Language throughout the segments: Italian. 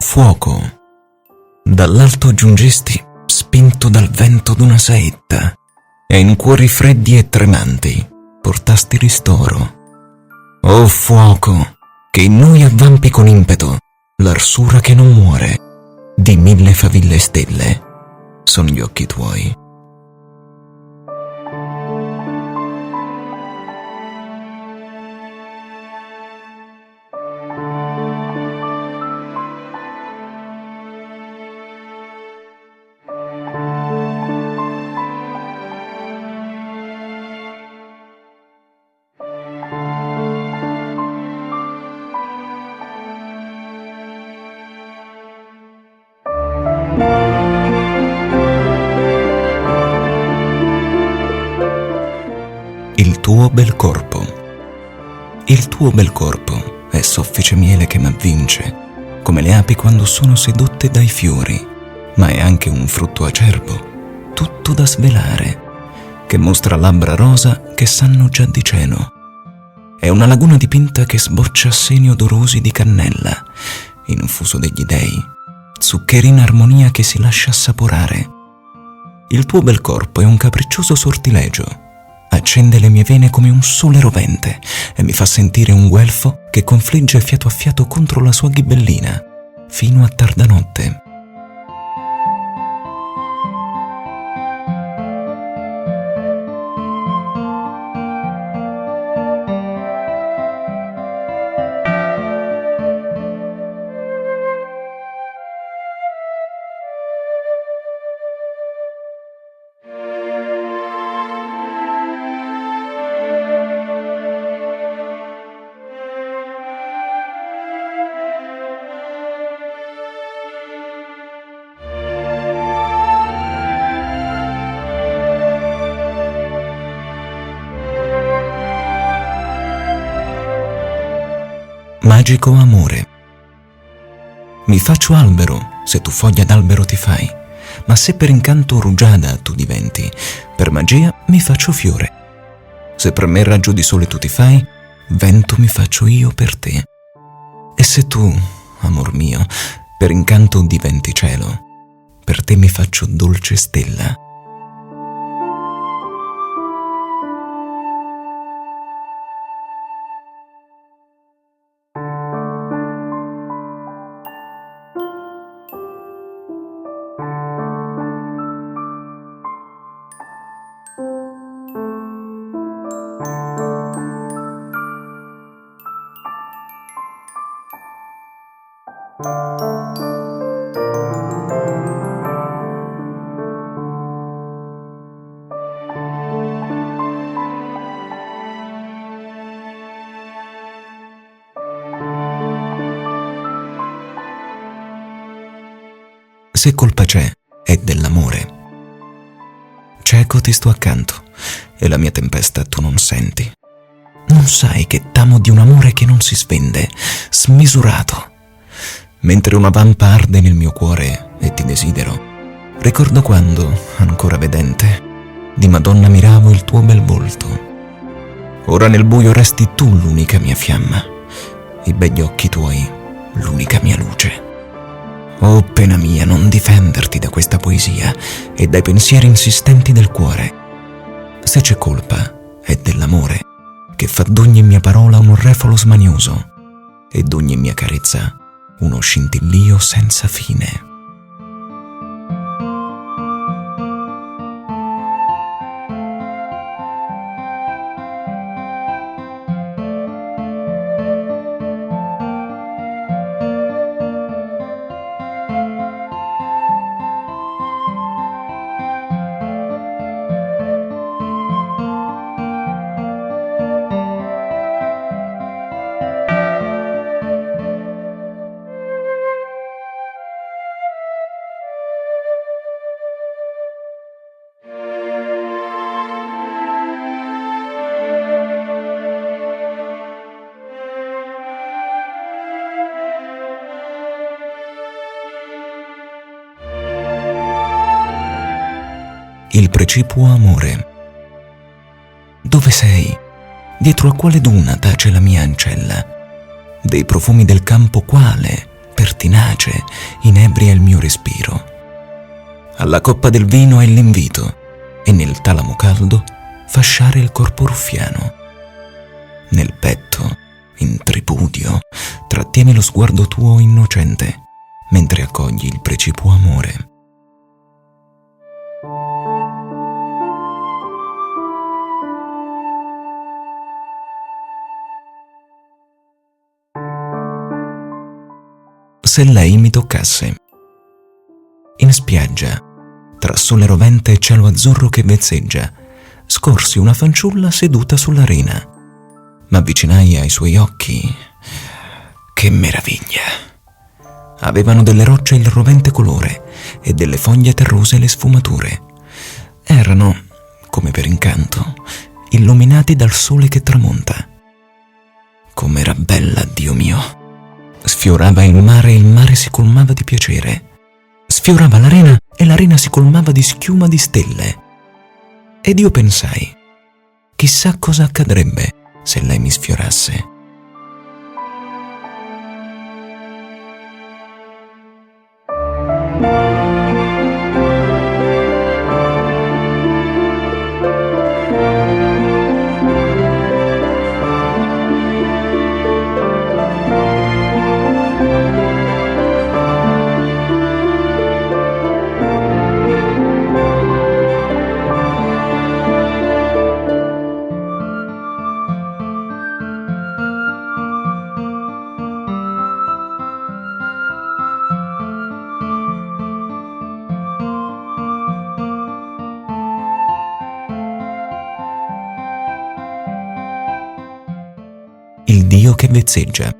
fuoco, dall'alto giungesti spinto dal vento d'una saetta, e in cuori freddi e tremanti portasti ristoro. O fuoco, che in noi avvampi con impeto l'arsura che non muore, di 1000 faville stelle son gli occhi tuoi. Il tuo bel corpo. Il tuo bel corpo è soffice miele che m'avvince, come le api quando sono sedotte dai fiori, ma è anche un frutto acerbo, tutto da svelare, che mostra labbra rosa che sanno già di cielo. È una laguna dipinta che sboccia seni odorosi di cannella, infuso degli dei, zuccheri in armonia che si lascia assaporare. Il tuo bel corpo è un capriccioso sortilegio. Accende le mie vene come un sole rovente e mi fa sentire un guelfo che confligge fiato a fiato contro la sua ghibellina, fino a tarda notte. Magico amore. Mi faccio albero se tu foglia d'albero ti fai, ma se per incanto rugiada tu diventi, per magia mi faccio fiore. Se per me raggio di sole tu ti fai, vento mi faccio io per te. E se tu, amor mio, per incanto diventi cielo, per te mi faccio dolce stella. Se colpa c'è, è dell'amore. Cieco ti sto accanto e la mia tempesta tu non senti. Non sai che t'amo di un amore che non si svende, smisurato. Mentre una vampa arde nel mio cuore e ti desidero, ricordo quando, ancora vedente, di Madonna miravo il tuo bel volto. Ora nel buio resti tu l'unica mia fiamma, i begli occhi tuoi l'unica mia luce. Oh pena mia, non difenderti da questa poesia e dai pensieri insistenti del cuore. Se c'è colpa, è dell'amore, che fa d'ogni mia parola un refolo smanioso e d'ogni mia carezza uno scintillio senza fine. Il precipuo amore. Dove sei? Dietro a quale duna tace la mia ancella? Dei profumi del campo quale pertinace inebria il mio respiro. Alla coppa del vino è l'invito e nel talamo caldo fasciare il corpo ruffiano. Nel petto, in tripudio, trattieni lo sguardo tuo innocente mentre accogli il precipuo amore. Se lei mi toccasse. In spiaggia, tra sole rovente e cielo azzurro che vezzeggia, scorsi una fanciulla seduta sull'arena. M'avvicinai ai suoi occhi. Che meraviglia! Avevano delle rocce il rovente colore e delle foglie terrose le sfumature. Erano, come per incanto, illuminati dal sole che tramonta. Com'era bella, Dio mio! Sfiorava il mare e il mare si colmava di piacere. Sfiorava l'arena e l'arena si colmava di schiuma di stelle. Ed io pensai, chissà cosa accadrebbe se lei mi sfiorasse. Il Dio che vezzeggia.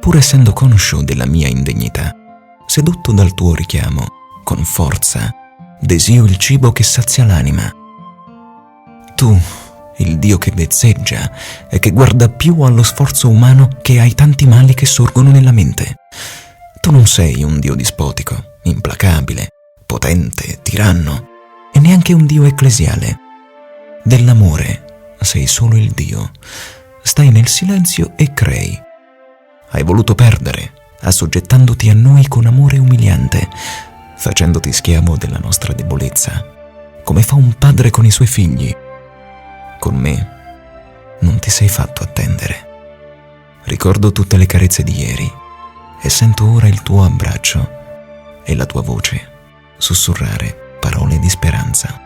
Pur essendo conscio della mia indegnità, sedotto dal tuo richiamo, con forza, desio il cibo che sazia l'anima. Tu, il Dio che vezzeggia e che guarda più allo sforzo umano che ai tanti mali che sorgono nella mente. Tu non sei un Dio dispotico, implacabile, potente, tiranno, e neanche un Dio ecclesiale. Dell'amore sei solo il Dio. Stai nel silenzio e crei. Hai voluto perdere, assoggettandoti a noi con amore umiliante, facendoti schiavo della nostra debolezza, come fa un padre con i suoi figli. Con me non ti sei fatto attendere. Ricordo tutte le carezze di ieri e sento ora il tuo abbraccio e la tua voce sussurrare parole di speranza.